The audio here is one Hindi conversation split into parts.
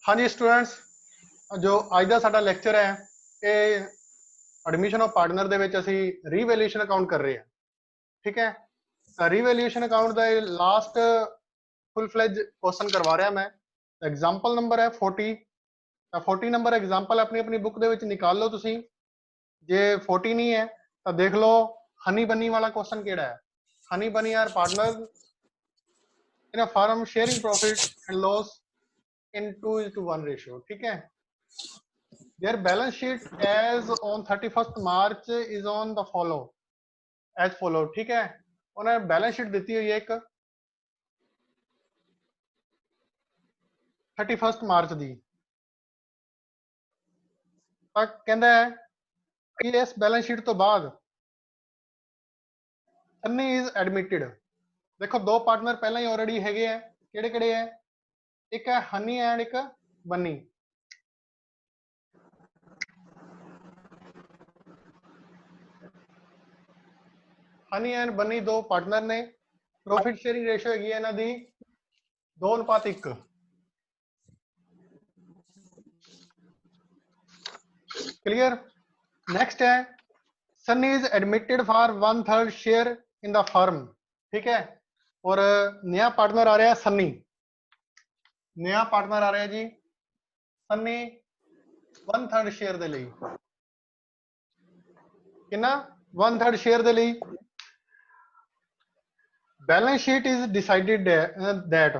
हाँ जी स्टूडेंट्स, जो ਅੱਜ ਦਾ ਸਾਡਾ ਲੈਕਚਰ ਹੈ ਇਹ ਐਡਮਿਸ਼ਨ ਆਫ ਪਾਰਟਨਰ ਦੇ ਵਿੱਚ ਅਸੀਂ ਰੀਵੈल्यूएशन ਅਕਾਊਂਟ ਕਰ ਰਹੇ ਹਾਂ। ਠੀਕ ਹੈ, ਤਾਂ ਰੀਵੈल्यूएशन ਅਕਾਊਂਟ ਦਾ ਇਹ ਲਾਸਟ ਫੁੱਲ ਫਲੈਜ ਕੁਐਸਚਨ ਕਰਵਾ ਰਿਹਾ ਮੈਂ। ਐਗਜ਼ਾਮਪਲ ਨੰਬਰ ਹੈ 40। ਤਾਂ 40 ਨੰਬਰ ਐਗਜ਼ਾਮਪਲ ਆਪਣੀ ਆਪਣੀ ਬੁੱਕ ਦੇ ਵਿੱਚ ਨਿਕਾਲ ਲਓ ਤੁਸੀਂ। ਜੇ 40 ਨਹੀਂ ਹੈ ਤਾਂ ਦੇਖ ਲਓ ਹਨੀ ਬਨੀ ਵਾਲਾ ਕੁਐਸਚਨ ਕਿਹੜਾ ਹੈ। ਹਨੀ ਬਨੀ R ਪਾर्टनर in a firm sharing profit and loss in 2:1 ratio। ठीक है, their balance sheet as on 31st March is on the follow as follow। ठीक है, उन्हें बैलेंस शीट दी हुई है एक 31st मार्च दी। कहता है कि इस बैलेंस शीट तो बाद सन्नी इज एडमिटेड। देखो दो पार्टनर पहला ही ऑलरेडी हैगे है, केड़े केड़े है, एक है हनी एंड एक बनी। हनी एंड बनी दो पार्टनर ने, प्रॉफिट शेयरिंग रेशियो हैगी है इन्हां दी 2:1। क्लियर। नेक्स्ट है Sunny is admitted for 1/3 share in the firm. ठीक है, और नया पार्टनर आ रहा है सन्नी। नया पार्टनर आ रहा है जी सन्नी 1/3 शेयर दे लई। कितना 1/3 शेयर दे लई। Balance sheet is decided that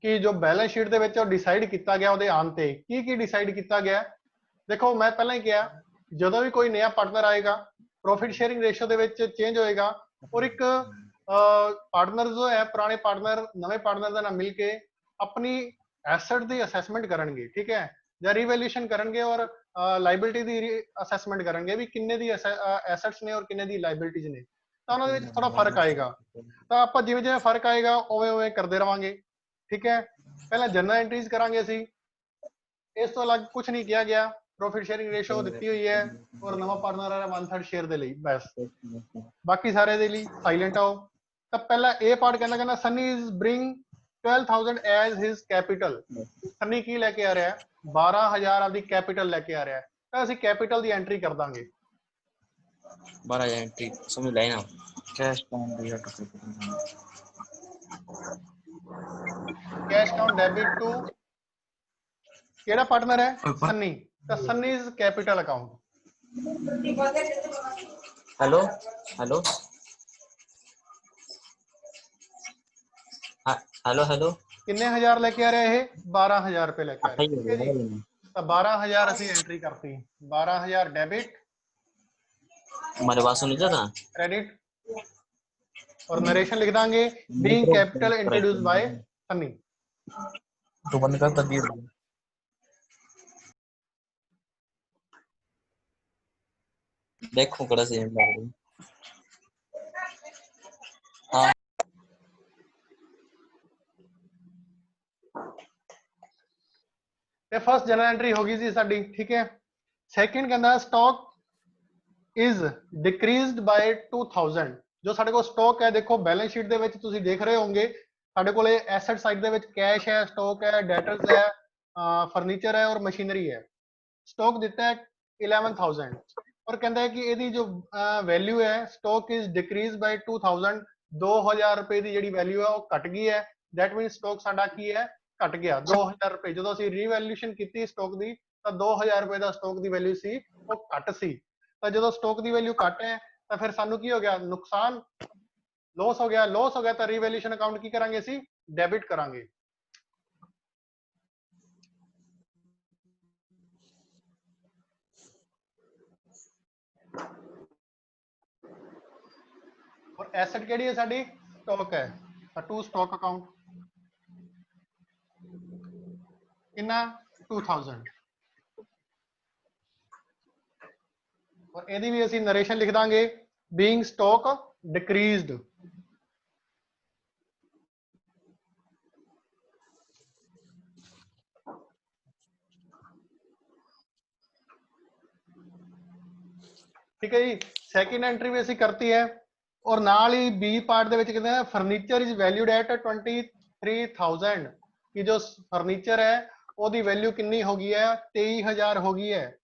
कि जो balance sheet they which decide किया गया ਉਹਦੇ ਆਉਣ ਤੇ ਕੀ डिसाइड किया गया। देखो मैं पहला ही कहा ਜਦੋਂ भी कोई नया पार्टनर आएगा प्रॉफिट शेयरिंग रेशियो ਦੇ ਵਿੱਚ चेंज होएगा और एक पार्टनर जो है पुराने पार्टनर नवे पार्टनर ਦੇ ਨਾਲ मिल के अपनी एसेट की असैसमेंट करेंगे। ठीक है, या रिवैल्यूएशन करेंगे और लाइबिलिटी की असैसमेंट करेंगे भी किन्ने दी एसेट्स ने और किन्ने दी लाइबिलिटीज ने। ਤਾਂ ਉਹਨਾਂ ਦੇ ਵਿੱਚ ਥੋੜਾ ਫਰਕ ਆਏਗਾ। ਤਾਂ ਆਪਾਂ ਜਿਵੇਂ ਜਿਵੇਂ ਫਰਕ ਆਏਗਾ ਉਵੇਂ ਉਵੇਂ ਕਰਦੇ ਰਵਾਂਗੇ। ਠੀਕ ਹੈ, ਪਹਿਲਾਂ ਜਨਰਲ ਐਂਟਰੀਜ਼ ਕਰਾਂਗੇ ਅਸੀਂ, ਇਸ ਤੋਂ ਅਲੱਗ ਕੁਝ ਨਹੀਂ ਕਿਹਾ ਗਿਆ। ਪ੍ਰੋਫਿਟ ਸ਼ੇਅਰਿੰਗ ਰੇਸ਼ੋ ਦਿੱਤੀ ਹੋਈ ਹੈ ਔਰ ਨਵਾਂ ਪਾਰਟਨਰ ਆ ਰਿਹਾ 1/3 ਸ਼ੇਅਰ ਦੇ ਲਈ, ਬਸ ਬਾਕੀ ਸਾਰੇ ਦੇ ਲਈ ਸਾਇਲੈਂਟ ਆਓ। ਤਾਂ ਪਹਿਲਾਂ ਇਹ ਪਾਰਟ ਕਹਿੰਦਾ Sunny is bring 12,000 as his capital. Sunny ਕੀ ਲੈ ਕੇ ਆ ਰਿਹਾ, 12,000 ਆਪਦੀ ਕੈਪੀਟਲ ਲੈ ਕੇ ਆ ਰਿਹਾ। ਤਾਂ ਅਸੀਂ ਕੈਪੀਟਲ ਦੀ ਐਂਟਰੀ ਕਰ ਦਾਂਗੇ। 12,000 एंट्री समझ लाए ना। कैश काउंट दिया तो कैश काउंट डेबिट टू केड़ा पार्टनर है सन्नी। तो Sunny is capital account. Hello hello hello hello किन्ने हजार लेके आ रहे हैं, 12,000 रुपए लेके आ रहे हैं। ठीक है जी, तो 12,000 ਅਸੀਂ एंट्री करती। 12,000 डेबिट हमारे पास सुन लीजिए ना क्रेडिट और नरेशन लिख देंगे being capital introduced by Sunny. तो बंद कर तब देखो कड़ा से हाँ ये फर्स्ट जनरल एंट्री होगी जी साडी। ठीक है, सेकंड कहना स्टॉक इज डिक्रीज्ड बाय 2,000। जो साडे को स्टॉक है, देखो बैलेंस शीट दे विच तुसीं देख रहे होंगे साडे कोले एसेट साइड दे विच कैश है, स्टॉक है, डेटर्स है, फर्नीचर है और मशीनरी है। स्टॉक दिता है 11,000 और कहता है कि यदि जो वैल्यू है स्टॉक इज डिक्रीज बाय 2,000, 2,000 रुपए की जी वैल्यू है वो घट गई है। दैट मीन स्टॉक साडा की है, घट गया 2,000 रुपए। जो असीं रीवैल्यूएशन की स्टॉक की तो 2,000 रुपए का स्टॉक की वैल्यू सी वो घट सी। तो जो स्टॉक की वैल्यू घट है तो फिर सानू की हो गया, नुकसान, लॉस हो गया। लॉस हो गया तो रीवैल्यूएशन अकाउंट की करांगे असीं, डेबिट करांगे। और एसेट केड़ी है साडी, स्टॉक है, टू स्टॉक अकाउंट कितना 2,000। और यदि भी असीं नरेशन लिख देंगे बीइंग स्टॉक डिक्रीज्ड। ठीक है जी, सैकेंड एंट्री भी असीं करती है और नाल ही बी पार्ट दे विच कहते हैं फर्नीचर इज वैल्यूड एट 23,000 कि जो फर्नीचर है ਉਹਦੀ ਵੈਲਿਊ ਕਿੰਨੀ ਹੋ ਗਈ ਹੈ 23000 ਹੋ ਗਈ ਹੈ।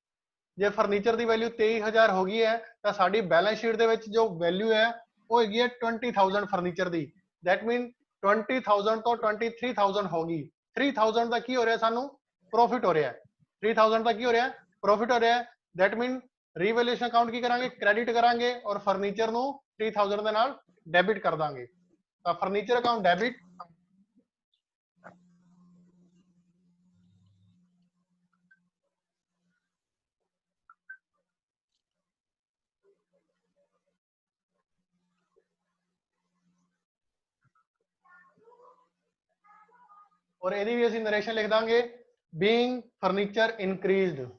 ਜੇ ਫਰਨੀਚਰ ਦੀ ਵੈਲਿਊ 23000 ਹੋ ਗਈ ਹੈ ਤਾਂ ਸਾਡੀ ਬੈਲੈਂਸ ਸ਼ੀਟ ਦੇ ਵਿੱਚ ਜੋ ਵੈਲਿਊ ਹੈ ਉਹ ਹੈਗੀ ਹੈ 20000 ਫਰਨੀਚਰ ਦੀ। ਦੈਟ ਮੀਨ 20000 ਤੋਂ 23000 ਹੋ ਗਈ। 3000 ਦਾ ਕੀ ਹੋ ਰਿਹਾ ਸਾਨੂੰ ਪ੍ਰੋਫਿਟ ਹੋ ਰਿਹਾ। 3000 ਦਾ ਕੀ ਹੋ ਰਿਹਾ ਪ੍ਰੋਫਿਟ ਹੋ ਰਿਹਾ। ਦੈਟ ਮੀਨ ਰੀਵੈल्यूएशन ਅਕਾਊਂਟ ਕੀ ਕਰਾਂਗੇ ਕ੍ਰੈਡਿਟ ਕਰਾਂਗੇ ਔਰ ਫਰਨੀਚਰ ਨੂੰ 3000 ਦੇ ਨਾਲ ਡੈਬਿਟ ਕਰ ਦਾਂਗੇ। ਤਾਂ ਫਰਨੀਚਰ ਅਕਾਊਂਟ ਡੈਬਿਟ और ਇਹਦੀ ਵੀ ਅਸੀਂ ਨਰੇਸ਼ਨ ਲਿਖ ਦਾਂਗੇ ਬੀਇੰਗ ਫਰਨੀਚਰ ਇਨਕਰੀਜ਼ਡ।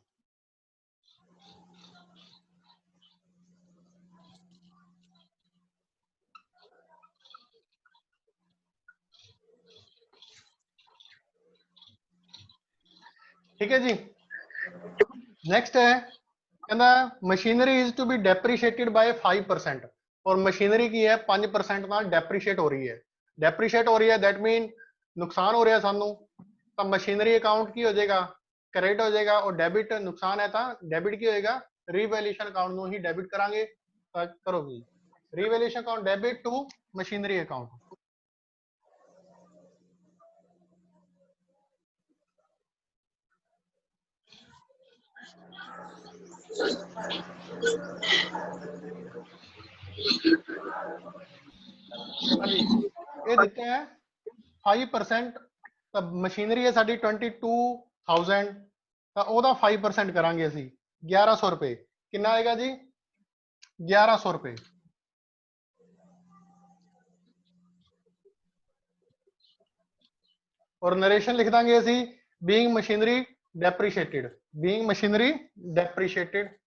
ठीक है जी। नेक्स्ट है कहना machinery is to be depreciated by 5% और मशीनरी की है 5% नाल डेप्रीशिएट हो रही है। डेप्रीशिएट हो रही है दैट मीन नुकसान हो रहा है सानू। तो मशीनरी अकाउंट की हो जाएगा क्रेडिट हो जाएगा और डेबिट नुकसान है तो डेबिट की होएगा रीवैल्यूएशन अकाउंट ਨੂੰ ही डेबिट करांगे। करो जी revaluation account debit to machinery account. हाँ जी ये देते हैं 5% मशीनरी है साड़ी 22000 तो ओदा 5% करांगे असी 1100 रुपए। कितना आएगा जी 1100 रुपए। और नरेशन लिख देंगे असी being machinery depreciated. Being machinery depreciated.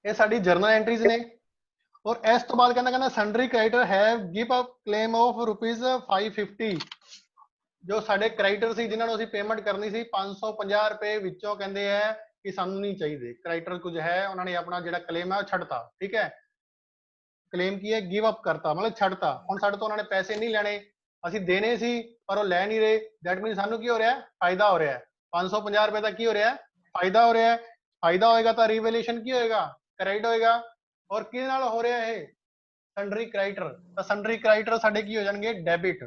ये साडी जर्नल एंट्रीज ने। और इस तो बाद कहना sundry creditor have give a claim of ₹550 जो साडे क्रेडिटर सी जिन्हां नूं पेमेंट करनी सी 550 रुपए विचों कहंदे है कि सानू नहीं चाहिए। क्रेडिटर कुछ है उन्होंने अपना जिहड़ा क्लेम है छड्डता। ठीक है क्लेम की है गिव अप करता मतलब छड्डता। हुण साडे तो उन्होंने पैसे नहीं लेने असीं देने सी पर वो लै नहीं रहे। दैट मीन सानू की हो रहा है फायदा हो रहा है। 550 रुपए का की हो रहा है फायदा हो रहा है। फायदा होएगा तो रीवैल्यूएशन की होएगा क्रेडिट होएगा। और किहदे नाल हो रहा है सन्ड्री क्रेडिटर। तो सन्ड्री क्रेडिटर साडे की हो जाणगे डेबिट।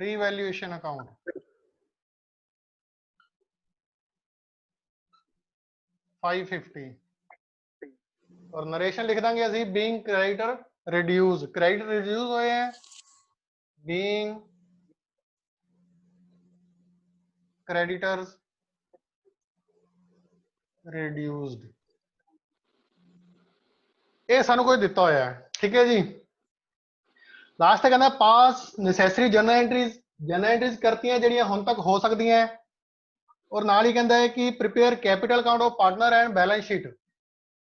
रीवैल्यूएशन अकाउंट ₹550 और नरेशन लिख देंगे असी being creditor reduce. Credit reduce होए हैं बीइंग क्रेडिटर्स रिड्यूस्ड। ये सानू कोई दिता होया है। ठीक है जी लास्ट कहना pass necessary journal entries. Journal entries करती हैं जिहड़ियां हुण तक हो सकती हैं। और नाल ही कहता है कि prepare capital account of partner and balance sheet.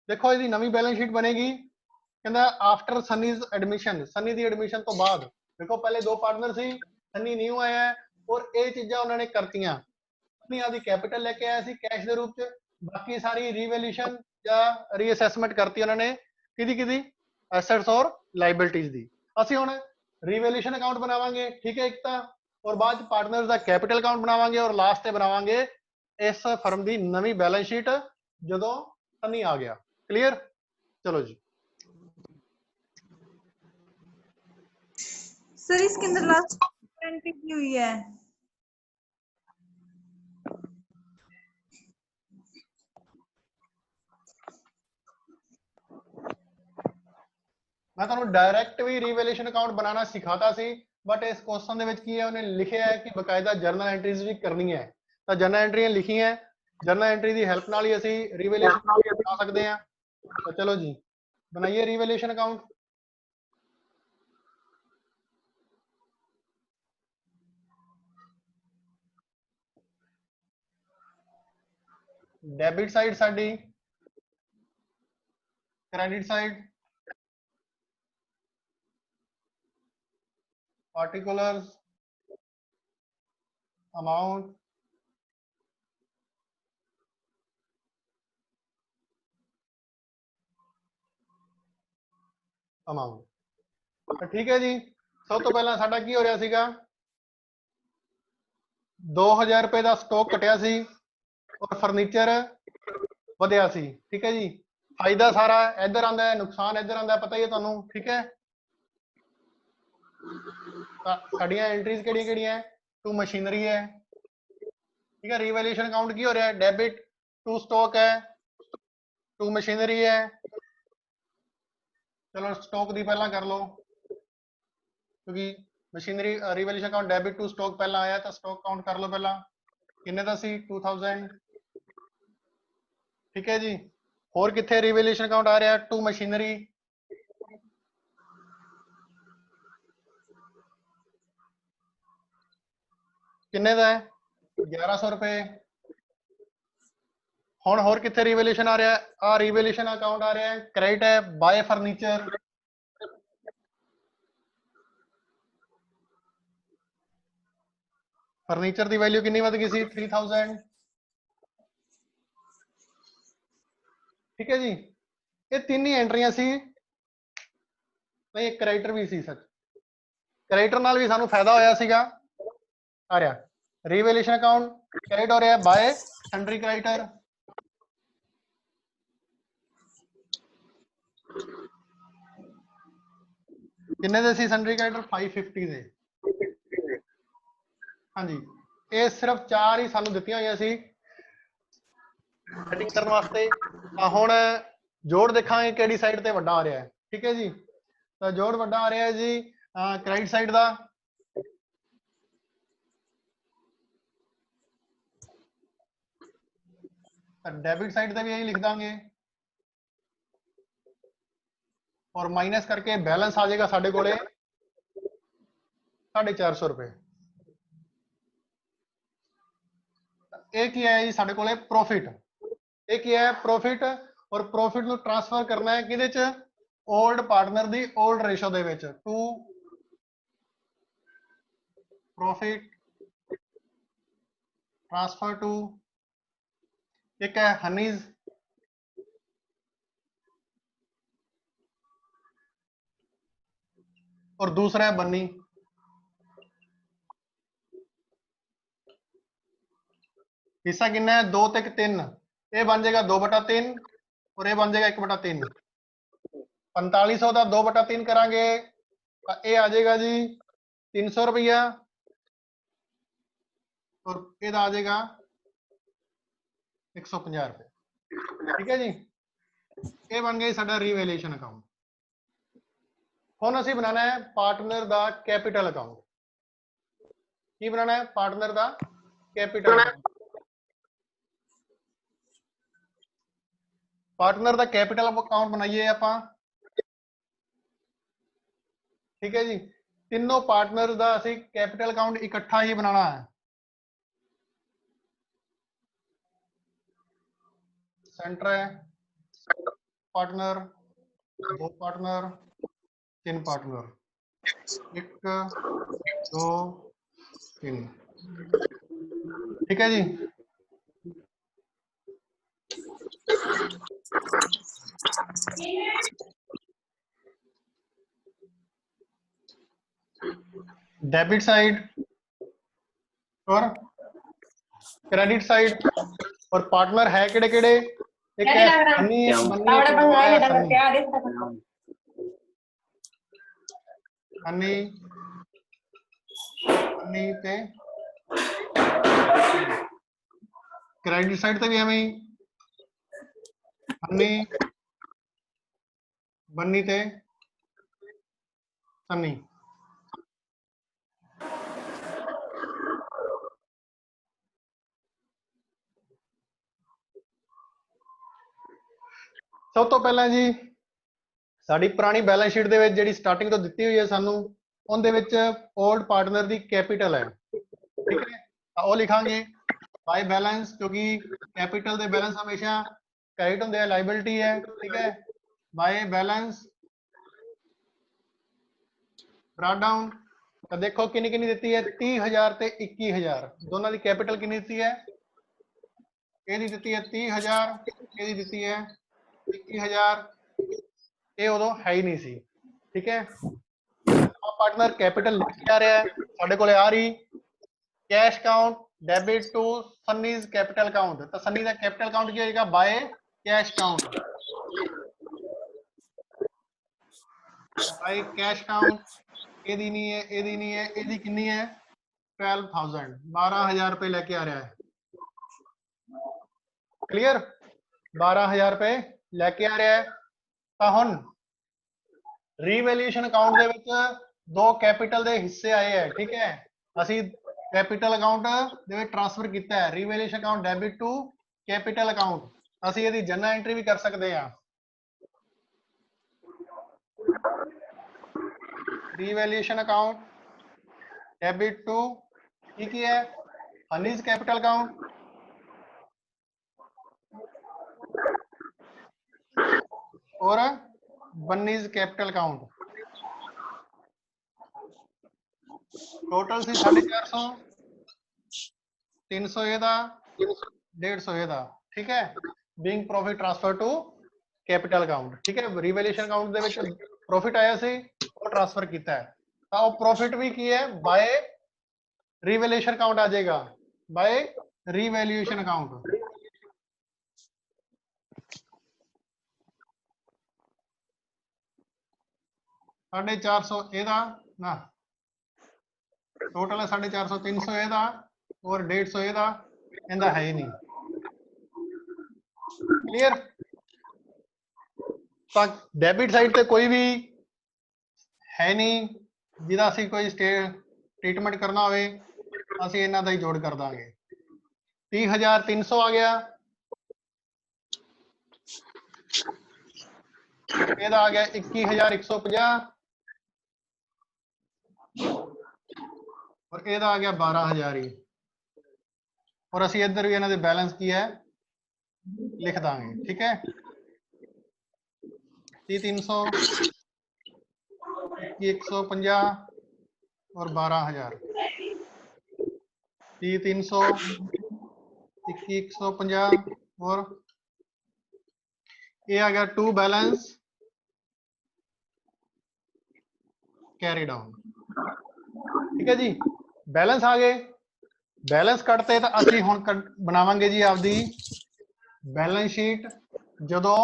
देखो इसकी नवी बैलेंस शीट बनेगी कहता आफ्टर सनीज एडमिशन। सनी की एडमिशन तो बाद देखो पहले दो पार्टनर सी सनी न्यू आया है और ये चीज़ां उन्होंने करतियां। सनी आदि कैपिटल लेके आया सी कैश के रूप च। बाकी सारी रीवैल्यूएशन या रीअसैसमेंट करती उन्होंने किहदी एसेट्स और लाइबिलिटीज दी। असीं हुण रीवैल्यूएशन अकाउंट बनावांगे। ठीक है एक तो और बाद पार्टनर्स का कैपिटल अकाउंट बनावांगे और लास्ट ते बनावांगे इस फर्म की नवी बैलेंस शीट जदों सनी आ गया। क्लियर चलो जी। सर इसके अंदर लास्ट एंट्री की हुई है मैं तुहानू डायरैक्ट भी रीवैल्यूएशन अकाउंट बनाना सिखाता सी बट इस क्वेश्चन दे विच की है उन्हें लिखिया है कि बकायदा जर्नल एंट्रीज भी करनी है। तो जर्नल एंट्रियां लिखी हैं जर्नल एंट्री की हेल्प नाल ही असीं रीवैल्यूएशन बना सकते हैं। तो चलो जी बनाइए रीवैल्यूएशन अकाउंट। डेबिट साइड साडी क्रेडिट साइड particulars amount ਤਾਂ ਠੀਕ ਹੈ ਜੀ। ਸਭ ਤੋਂ ਪਹਿਲਾਂ ਸਾਡਾ ਕੀ ਹੋ ਰਿਹਾ ਸੀਗਾ, 2000 ਰੁਪਏ ਦਾ ਸਟਾਕ ਘਟਿਆ ਸੀ ਔਰ ਫਰਨੀਚਰ ਵਧਿਆ ਸੀ। ਠੀਕ ਹੈ ਜੀ, ਫਾਇਦਾ ਸਾਰਾ ਇੱਧਰ ਆਂਦਾ ਹੈ, ਨੁਕਸਾਨ ਇੱਧਰ ਆਂਦਾ, ਪਤਾ ਹੀ ਹੈ ਤੁਹਾਨੂੰ। ਠੀਕ ਹੈ, ਤਾਂ ਸਾਡੀਆਂ ਐਂਟਰੀਜ਼ ਕਿਹੜੀਆਂ ਕਿਹੜੀਆਂ ਹੈ, ਟੂ ਮਸ਼ੀਨਰੀ ਹੈ। ठीक है, रिवैल्यूएशन अकाउंट की हो रहा है, डेबिट टू स्टॉक है, टू मशीनरी है। चलो स्टॉक दी पहला कर लो, क्योंकि machinery revaluation account debit to stock पहला आया, तो स्टॉक काउंट कर लो पहला, किन्ने दा सी 2000। ठीक है जी, होर किथे रिवैल्यूएशन अकाउंट आ रहा है, टू मशीनरी, किन्ने दा है 1100 रुपए। हुण होर किथे रिवैल्यूएशन आ रहा है, आ रिवैल्यूएशन अकाउंट आ रहा है, क्रेडिट है, बाय फर्नीचर। फर्नीचर की वैल्यू कितनी वध गई सी 3000। ठीक है जी, ये तीन ही एंट्रियां सी, नहीं एक क्रेडिटर भी सी, सच क्रेडिटर नाल भी सानू फायदा होया सीगा। आ रहा रिवैल्यूएशन अकाउंट क्रेडिट हो रहा है बाय सन्ड्री क्रेडिटर, किन्ने दे सी सन्ड्री क्रेडिटर 550 दे। हाँ जी, ये सिर्फ 4 ही सानू दित्तियां होईयां सी सेटिंग करने वास्ते। हुण जोड़ देखांगे किहड़ी साइड ते वड्डा आ रहा है। ठीक है जी, तो जोड़ वड्डा आ रहा है जी क्रेडिट साइड दा, डेबिट साइड ते भी यही लिख देंगे और माइनस करके बैलेंस आ जाएगा साढ़े कोले 450 रुपए। एक ही है जी साढ़े कोले प्रॉफिट, एक ही है प्रॉफिट, और प्रॉफिट को ट्रांसफर करना है किहदे च, ओल्ड पार्टनर दी ओल्ड रेशो दे विच, टू प्रॉफिट ट्रांसफर टू, एक है हनीज और दूसरा है बन्नी। हिस्सा कितना है 2 ते 3, ये बन जाएगा 2/3 और ये बन जाएगा 1/3। 4500 का 2/3 करांगे तो ये आ जाएगा जी 300 रुपया और ये आ जाएगा 150 रुपये। ठीक है जी, ये बन गया साडा रिवैल्यूएशन अकाउंट। हुण असीं बनाना है पार्टनर दा कैपिटल अकाउंट। की बनाना है, पार्टनर दा कैपिटल अकाउंट। पार्टनर दा कैपिटल अकाउंट बनाइए आपां। ठीक है जी, तीनों पार्टनर दा असीं कैपिटल अकाउंट इकट्ठा ही बनाना है। सेंटर है पार्टनर, 2 पार्टनर, 3 पार्टनर, 1 2 3। ठीक है जी, डेबिट साइड और क्रेडिट साइड, और पार्टनर है केड़े केड़े, एक है हनी है, मन्नी है, हनी हनी ते क्रेडिट साइड ते भी हमें हनी बन्नी ते सन्नी। सब तो पहला जी साड़ी पुरानी बैलेंस शीट दे विच जिहड़ी स्टार्टिंग तो दित्ती हुई है सानू, उहदे विच ओल्ड पार्टनर दी कैपिटल है। ठीक है, वो लिखांगे बाय बैलेंस, क्योंकि कैपिटल दे बैलेंस हमेशा क्रेडिट होंदे, लाइबिलिटी है। ठीक है, बाय बैलेंस ब्रॉट डाउन तो देखो किन्नी किन्नी दी है 30,000 ते 21,000 दोनों की कैपिटल किन्नी दी है ਇਹਦੀ ਦਿੱਤੀ ਹੈ 30,000 ਇਹਦੀ ਦਿੱਤੀ ਹੈ 21,000 ਇਹ ਉਦੋਂ ਹੈ ਹੀ ਨਹੀਂ ਸੀ ਠੀਕ ਹੈ पार्टनर कैपिटल लेके आ रहा है साडे कोले आ रही cash account debit to Sunny's capital account तो सन्नी का कैपिटल अकाउंट क्या होगा by cash account by cash account एदी नहीं है एदी नहीं है एदी कितनी है 12,000 12,000 रुपए लेके आ रहा है क्लियर 12,000 रुपए लेके आ रहा है तो हुन रीवैल्यूएशन अकाउंट दे विच दो कैपिटल दे हिस्से आए हैं ठीक है असी कैपिटल अकाउंट दे विच ट्रांसफर किया है revaluation account debit to capital account असी इहदी जनरल एंट्री भी कर सकते हैं रीवैल्यूएशन अकाउंट डेबिट टू की है हनीज कैपिटल अकाउंट और बन्नीज कैपिटल अकाउंट टोटल सी 450 300 ਇਹਦਾ 150 ਇਹਦਾ ਠੀਕ ਹੈ being profit transfer to capital account ਠੀਕ ਹੈ ਰੀਵੈल्यूएशन ਅਕਾਊਂਟ ਦੇ ਵਿੱਚ ਪ੍ਰੋਫਿਟ ਆਇਆ ਸੀ ਉਹ ਟ੍ਰਾਂਸਫਰ ਕੀਤਾ ਹੈ ਤਾਂ ਉਹ ਪ੍ਰੋਫਿਟ ਵੀ ਕੀ ਹੈ ਬਾय रीवैल्यूएशन अकाउंट आ जाएगा बाय रीवैल्यूएशन अकाउंट 450 ਇਹਦਾ ਨਾ टोटल है 450 300 ਇਹਦਾ और 150 ਇਹਦਾ ਇਹਦਾ है ही नहीं क्लियर ਤਾਂ डेबिट साइड ਤੇ कोई भी है नहीं ਜਿਹਦਾ ਅਸੀਂ ਕੋਈ ट्रीटमेंट करना होवे ਅਸੀਂ ਇਹਨਾਂ ਦਾ ਹੀ ਜੋੜ ਕਰ ਦਾਂਗੇ 30,300 आ गया ਇਹਦਾ आ गया 21,150 और ਇਹਦਾ आ गया 12,000 ही और ਅਸੀਂ ਇੱਧਰ ਵੀ ਇਹਨਾਂ ਦੇ बैलेंस की है लिख दांगे ठीक है 30,300 21,150 और 12,000 30,300 21,150 और ये आ गया टू बैलेंस कैरी डाउन ठीक है जी बैलेंस आ गए बैलेंस कटते तो असली हुण बनावांगे जी आपदी बैलेंस शीट जदों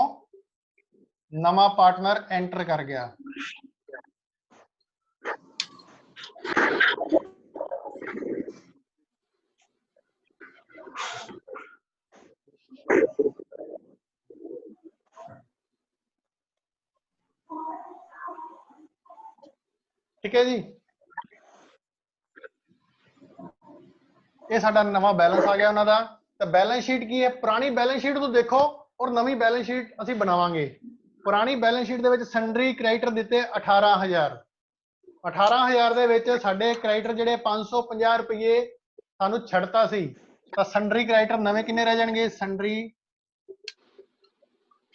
नवा पार्टनर एंटर कर गया ठीक है जी ये साडा नवा बैलेंस आ गया उन्होंने तो बैलेंस शीट की है पुरानी बैलेंस शीट तो देखो और नवी बैलेंस शीट असी बनावांगे पुरानी बैलेंस शीट दे विच सैंडरी क्रेडिटर दिते 18,000 18,000 दे विच साडे क्रेडिटर जिहड़े 550 रुपये सानू छड़ता सी तो सैंडरी क्रेडिटर नवे किन्ने रह जाणगे सैंडरी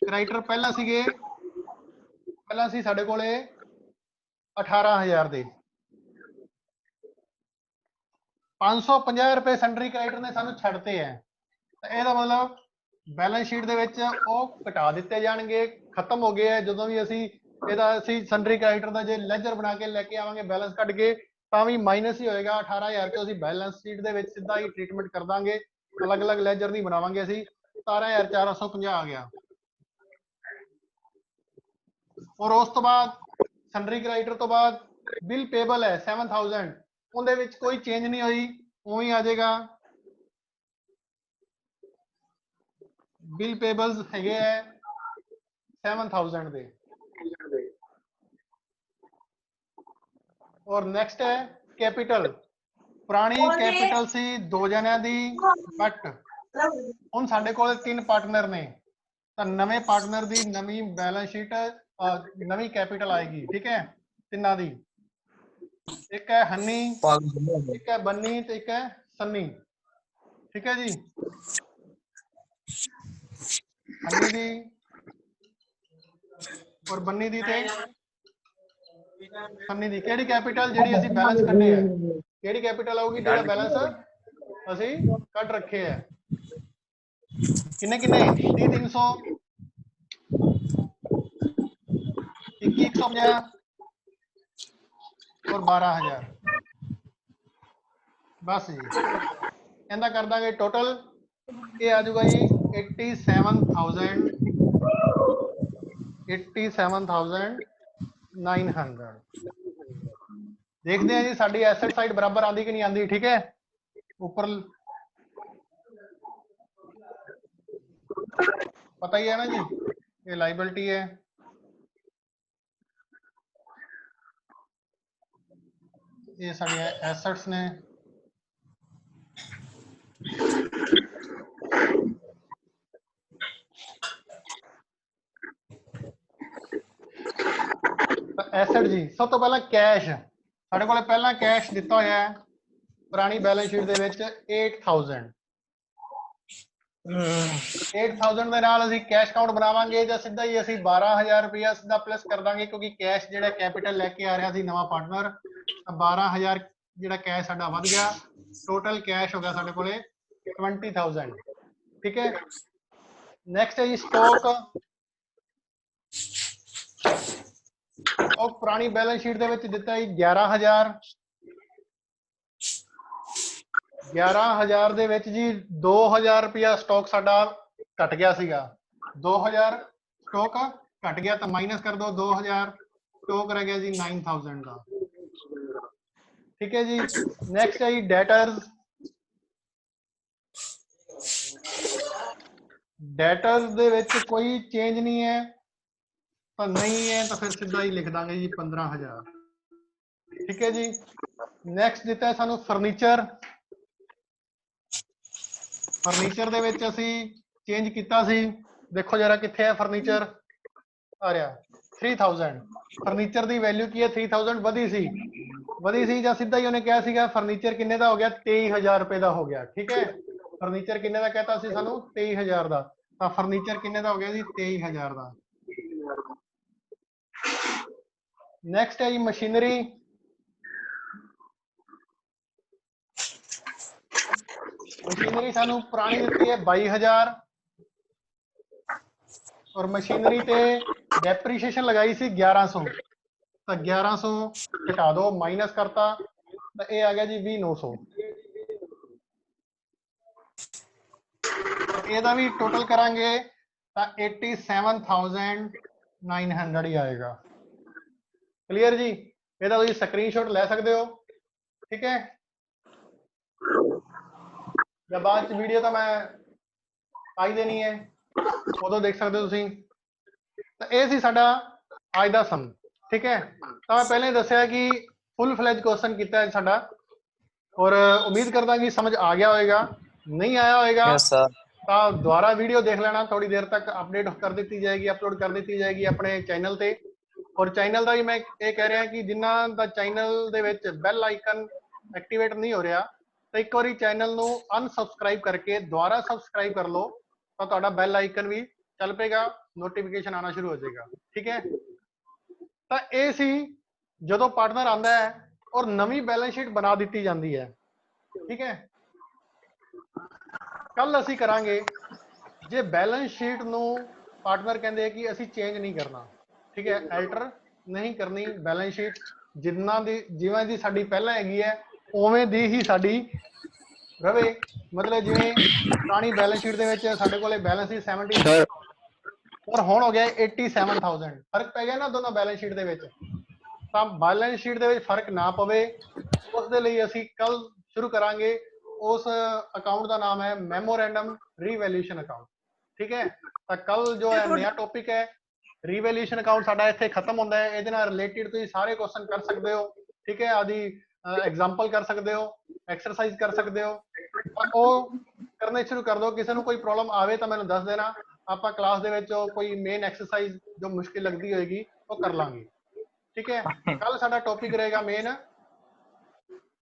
क्रेडिटर पहला सी साडे कोले 18,000 दे 550 रुपए सैंडरी क्रेडिटर ने सानू छड़ते हैं तो ਇਹਦਾ मतलब बैलेंस शीट ਦੇ ਵਿੱਚ ਉਹ ਘਟਾ ਦਿੱਤੇ ਜਾਣਗੇ खत्म हो गए है ਜਦੋਂ ਵੀ ਅਸੀਂ ਇਹਦਾ ਅਸੀਂ ਸੈਂਡਰੀ ਕ੍ਰੈਡਿਟਰ ਦਾ ਜੇ ਲੈਜਰ ਬਣਾ ਕੇ ਲੈ ਕੇ ਆਵਾਂਗੇ बैलेंस ਕੱਢ ਕੇ ਤਾਂ ਵੀ ਮਾਈਨਸ ਹੀ ਹੋਏਗਾ 18,000 ਤੋਂ ਅਸੀਂ बैलेंस शीट ਦੇ ਵਿੱਚ ਸਿੱਧਾ ਹੀ ਟ੍ਰੀਟਮੈਂਟ ਕਰ ਦਾਂਗੇ ਅਲੱਗ-ਅਲੱਗ ਲੈਜਰ ਨਹੀਂ ਬਣਾਵਾਂਗੇ ਅਸੀਂ 17,450 ਆ ਗਿਆ और उस तो बाद सैंडरी क्रेडिटर तो बाद बिल पेबल है 7,000 ਉਹਦੇ ਵਿੱਚ ਕੋਈ ਚੇਂਜ ਨਹੀਂ ਹੋਈ ਉਵੇਂ ਹੀ ਆ ਜਾਏਗਾ बिल पेबल्स ਹੈਗੇ ਹੈ 7,000 ਦੇ और नेक्स्ट है कैपिटल पुरानी कैपिटल सी 2 ਜਣਿਆਂ ਦੀ बट ਹੁਣ ਸਾਡੇ ਕੋਲ 3 ਪਾਰਟਨਰ ਨੇ ਤਾਂ ਨਵੇਂ ਪਾਰਟਨਰ ਦੀ ਨਵੀਂ बैलेंस शीट नवी कैपिटल आएगी ठीक है तिना दी एक है हनी एक है बन्नी तो एक है सन्नी ठीक है जी हनी दी और बन्नी दी थे ਸन्नी दी केड़ी कैपिटल जिहड़ी ਅਸੀਂ बैलेंस ਕੱਢੇ ਹੈ केड़ी कैपिटल आऊगी ਜਿਹੜਾ बैलेंस ਅਸੀਂ ਕੱਢ ਰੱਖੇ ਹੈ किन्ने किन्ने 30 300 21 150 और 12000 बस जी कहता कर देंगे टोटल ये आ जाऊगा जी 87,900 देखते हैं जी साडी एसेट साइड बराबर आती कि नहीं आती ठीक है ऊपर पता ही है ना जी ये लाइबिलिटी है ये साड़ी एसेट्स ने एसेट जी सब तो पहला कैश साडे कोले पहला कैश दिता होया है पुरानी बैलेंस शीट दे विच 8000 8000 ਦੇ ਨਾਲ ਅਸੀਂ ਕੈਸ਼ ਕਾਊਂਟ ਬਣਾਵਾਂਗੇ ਜਾਂ ਸਿੱਧਾ ਹੀ ਅਸੀਂ 12000 ਰੁਪਇਆ ਸਿੱਧਾ ਪਲੱਸ ਕਰ ਦਾਂਗੇ ਕਿਉਂਕਿ ਕੈਸ਼ ਜਿਹੜਾ ਕੈਪੀਟਲ ਲੈ ਕੇ ਆ ਰਿਹਾ ਸੀ ਨਵਾਂ ਪਾਰਟਨਰ ਤਾਂ 12000 ਜਿਹੜਾ ਕੈਸ਼ ਸਾਡਾ ਵੱਧ ਗਿਆ ਟੋਟਲ ਕੈਸ਼ ਹੋ ਗਿਆ ਸਾਡੇ ਕੋਲੇ 20000 ਠੀਕ ਹੈ ਨੈਕਸਟ ਹੈ ਜੀ ਸਟਾਕ और पुरानी बैलेंस शीट दे विच दिता है 11000 दे विच जी 2000 रुपया स्टॉक साडा घट गया सीगा 2000 स्टॉक घट गया तो माइनस कर दो 2000 स्टॉक रह गया जी 9000 का ठीक है जी नेक्स्ट है जी डेटर्स दे विच कोई चेंज नहीं है तो नहीं है तो फिर सीधा ही लिख देंगे जी 15000 ठीक है जी नेक्स्ट दिता है सानू फर्नीचर दे विच असी चेंज किया सी देखो जरा कित्थे है फर्नीचर आ रहा 3000 फर्नीचर की वैल्यू की है 3000 वधी सी ਜਾਂ सीधा ही उन्हें कहा सीगा फर्नीचर किन्ने दा हो गया 23000 रुपए का हो गया ठीक है फर्नीचर किन्ने दा कहता सी सानू 23000 दा तो फर्नीचर किन्ने दा हो गया जी 23000 दा नेक्स्ट है जी मशीनरी सानू पुरानी दी है 22000 और मशीनरी ते डेप्रीशिएशन लगाई सी 1100 तो 1100 घटा दो माइनस करता तो ये आ गया जी 20900 ਇਹਦਾ भी टोटल करांगे तो 87,900 ही आएगा क्लियर जी ਇਹਦਾ ਤੁਸੀਂ ਸਕਰੀਨਸ਼ਾਟ ਲੈ ਸਕਦੇ ਹੋ ठीक है जब बाद च वीडियो तो मैं आई देनी है उदों देख सकते हो तुसीं तो ये सी साडा अज दा सम ठीक है तो मैं पहले ही दस्सिया कि फुल फ्लैज क्वेश्चन किया है साडा और उम्मीद करदा कि समझ आ गया होएगा नहीं आया होएगा तो दोबारा वीडियो देख लेना थोड़ी देर तक अपडेट कर दी जाएगी अपलोड कर दी जाएगी अपने चैनल ते और चैनल का भी मैं ये कह रहा कि जिन्हां दा चैनल दे विच बैल आइकन एक्टिवेट नहीं हो रहा तो एक बार चैनल नू अनसबसक्राइब करके दोबारा सबसक्राइब कर लो तो तुहाडा बैल आइकन भी चल पेगा नोटिफिकेशन आना शुरू हो जाएगा ठीक है तो ये सी जदों पार्टनर आंदा है और नवी बैलेंस शीट बना दी जाती है ठीक है कल असी करांगे जे बैलेंस शीट नू पार्टनर कहते हैं कि असी चेंज नहीं करना ठीक है अल्टर नहीं करनी बैलेंस शीट जिन्ना दी जिवें दी साडी पहला हैगी है उवें दी ही साडी रवे मतलब जिवें पुरानी बैलेंस शीट दे विच साडे कोले बैलेंस ही 70 और हुण हो गया 87,000 फर्क पै गया ना दोनों बैलेंस शीट दे विच तां बैलेंस शीट दे विच फर्क ना पवे उस दे लई असी कल शुरू करांगे उस अकाउंट का नाम है मैमोरेंडम रीवैल्यूएशन अकाउंट ठीक है तो कल जो है नया टॉपिक है रीवैल्यूएशन अकाउंट साडा इत्थे खत्म होंदा है इहदे नाल रिलेटेड तुसीं सारे क्वेश्चन कर सकते हो ठीक है आदि एग्जाम्पल कर सकते हो एक्सरसाइज कर सकते हो वो करने शुरू कर दो किसी को कोई प्रॉब्लम आवे तो मैंने दस देना आप क्लास दे विच कोई मेन एक्सरसाइज जो मुश्किल लगती होएगी वो कर लांगे ठीक है कल साडा टॉपिक रहेगा मेन